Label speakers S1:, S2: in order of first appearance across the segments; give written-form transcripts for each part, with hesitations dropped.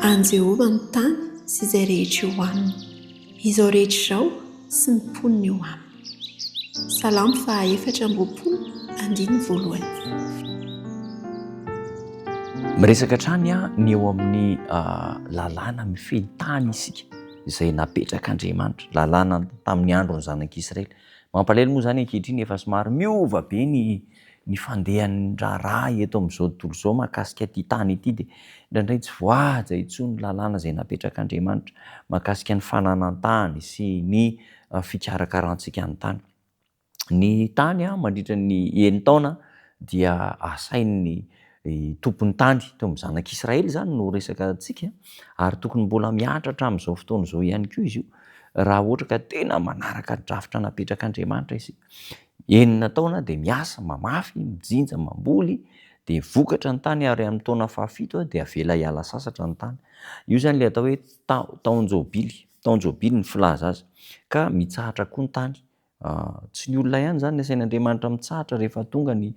S1: Any Jehova ny tany sy izay rehetra eo aminy, izao rehetra izao sy ny mponiny eo aminy. Salamo 4:1.
S2: Miresaka hatrany ny eo amin'ny lalàna mifehy tany isika izay napetrak'Andriamanitra, lalàna tamin'ny andron'ny zanak'Israely. Mampalahelo moa zany ankehitriny efa somary miova be ny fandehan'ny raharaha eto amin'izao tontolo izao mahakasika ity tany ity, dia indraindray tsy voaja intsony ny lalàna izay napetrak'Andriamanitra mahakasika ny fananan-tany sy ny fikarakarantsika ny tany. Ny tany mandritra ny 9 taona dia asain'ny tompon'ny tany teo amin'ny zanak'Israely zany no resaka antsika, ary tokony mbola mianatra amin'izao fotoana izao ihany koa izy io, raha ohatra ka tena manaraka drafitra napetrak'Andriamanitra isika. 9 taona dia miasa mamafy, mijinja, mamboly, dia vokatra ny tany, ary amin'ny taona faha-7 dia avela hiala sasatra ny tany. Io zany le atao hoe taon-jobily ny filaza azy, ka mitsahatra koa ny tany. Tsy ny olona ihany zany ny asain'Andriamanitra mitsahatra rehefa tonga ny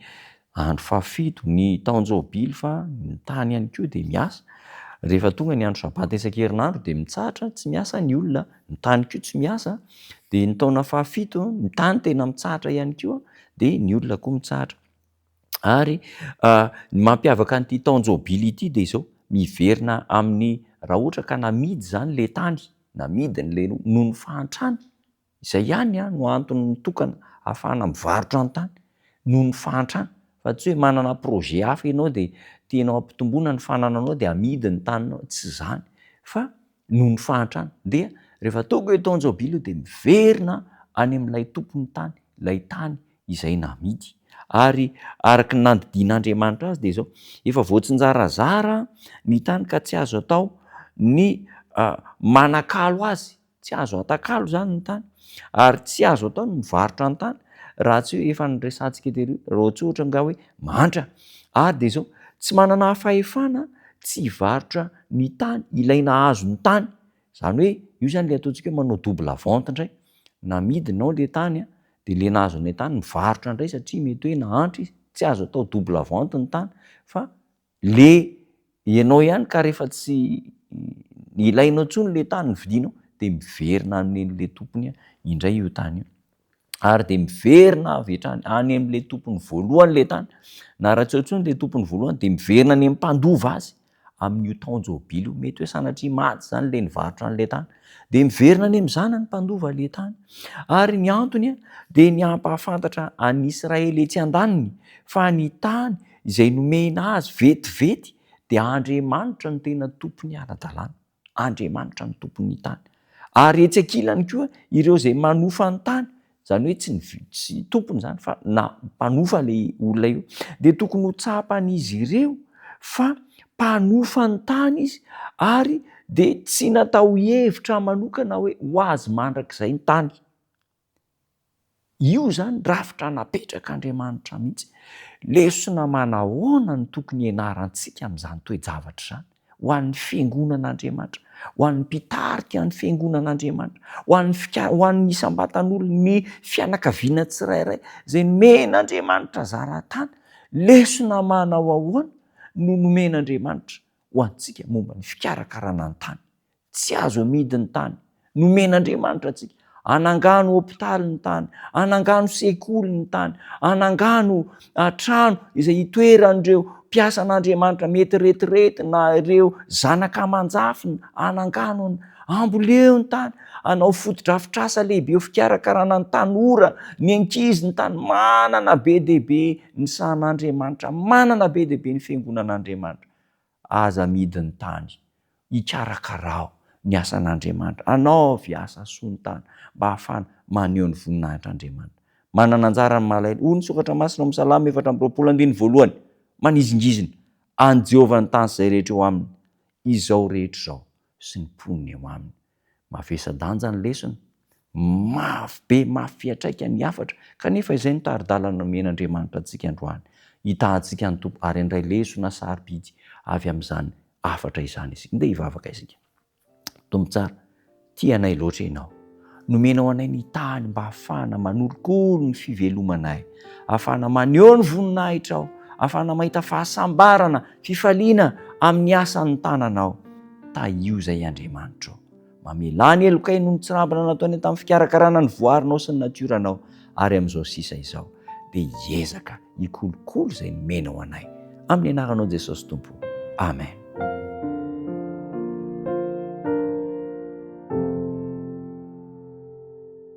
S2: andro faha-7, ny taon-jobily, fa ny tany ihany koa dia miasa. Rehefa tonga ny andro sabata isan-kerinandro dia mitsahatra, tsy miasa ny olona, ny tany koa tsy miasa. Dia ny taona faha-7 ny tany tena mitsahatra ihany koa, dia ny olona koa mitsahatra. Ary ny mampiavaka an'ity taon-jobily ity dia izao, miverina amin'ny, raha ohatra ka namidy zany le tany, namidy le noho ny fahantrany, izay ihany no antony nitokana ahafahana mivarotra ny tany, noho ny fahantrany. Fa tsy hoe manana projet hafa ianao dia tianao ampitomboana ny fanananao dia amidy ny taninao, tsy izany, fa noho ny fahantrany. Dia rehefa tonga hoe taon-jobily dia miverina any amin'ilay tompon'ny tany, ilay tany izay namidy. Ary araka ny nandidian'Andriamanitra azy dia izao, efa voatsinjarazara ny tany ka tsy azo atao ny manakalo azy, tsy azo atakalo zany ny tany, ary tsy azo atao ny mivarotra ny tany raha tsy hoe efa niresantsika tery, raha tsy ohatra nga hoe mantra. Ary dia izao, tsy manana fahefana tsy hivarotra ny tany, ilaina azo ny tany. Zany hoe io zany le ataontsika hoe manao double vente indray, namidinao le tany dia le nahazo ny tany mivarotra indray, satria mety hoe nahantra izy, tsy azo atao double vente ny tany, fa le ianao ihany ka rehefa tsy ilainao intsony le tany nividinao dia miverina amin'le tompony indray io tany io. Ary dia miverina avy hatrany any amin'le tompony voalohany le tany, na raha tsy ao intsony le tompony voalohany dia miverina any amin'ny mpandova azy amin'io taon-jobily io. Mety hoe sanatria maty zany le nivarotra an'le tany, dia miverina any amin'ny zanany mpandova le tany. Ary ny antony dia ny hampahafantatra an'i Israely etsy an-daniny fa ny tany izay nomena azy vetivety dia Andriamanitra no tena tompony ara-dalàna, Andriamanitra ny tompon'ny tany. Ary etsy ankilany koa ireo izay manofa ny tany, zany hoe tsy tompony zany fa na mpanofa le olona io, dia tokony ho tsapan'izy ireo fa mpanofa ny tany izy, ary dia tsy natao hevitra manokana hoe ho azy mandrakizay ny tany. Io zany rafitra napetrak'Andriamanitra mihitsy. Lesona manahoana no tokony ianarantsika amin'izany toe-javatra izany, ho an'ny fiangonan'Andriamanitra, ho an'ny mpitarika ny fiangonan'Andriamanitra, ho an'ny isam-batan'olona, ny fianakaviana tsirairay izay nomen'Andriamanitra zara-tany. Lesona manao ahoana no nomen'Andriamanitra ho antsika momba ny fikarakarana ny tany. Tsy azo amidy ny tany, nomen'Andriamanitra antsika. Anangano hôpitaly ny tany, anangano sekoly ny tany, anangano trano izay hitoeran'ireo mpiasa an'Andriamanitra mety retirety na ireo zanaka aman-jafy, anangano amboleo ny tany, anao foto-drafitr'asa lehibe eo fikarakarana ny tanora, ny ankizy ny tany. Manana be dehibe ny sahan'Andriamanitra, manana be dehibe ny fiangonan'Andriamanitra. Aza amidy ny tany, hikarakarao ny asan'Andriamanitra, anaovy asa soa ny tany mba ahafahana maneho ny voninahitr'Andriamanitra. Manana anjara ny malahelo. Hoy ny sokatra masina amin'ny Salamy 4:1, manizingizina: any Jehovah ny tany izay rehetra eo aminy, izao rehetra izao sy ny mponiny eo aminy. Mavesa-danja ny lesona, mafy be, mafy fiantraika ny hafatra, kanefa izay no tari-dalana nomen'Andriamanitra antsika androany, hitahantsika ny tompo, ary indray lesona sarobidy avy amin'izany hafatra izany isika. Ndeha hivavaka isika. Tompo tsara, tia anay loatra ianao, nomenao anay ny tany mba ahafahana manorokolo ny fivelomanay, ahafahana maneho ny voninahitrao, ahafahana mahita fahasambarana, fifaliana amin'ny asan'ny tananao. taio izay Andriamanitra mamelany elokay noho ny tsirambina nataony tamin'ny fikarakarana ny voarinao sy ny natioranao, ary amin'izao sisa izao dia hiezaka hikolokolo izay nomenao anay, amin'ny anaranao Jesosy Tompo. Amen.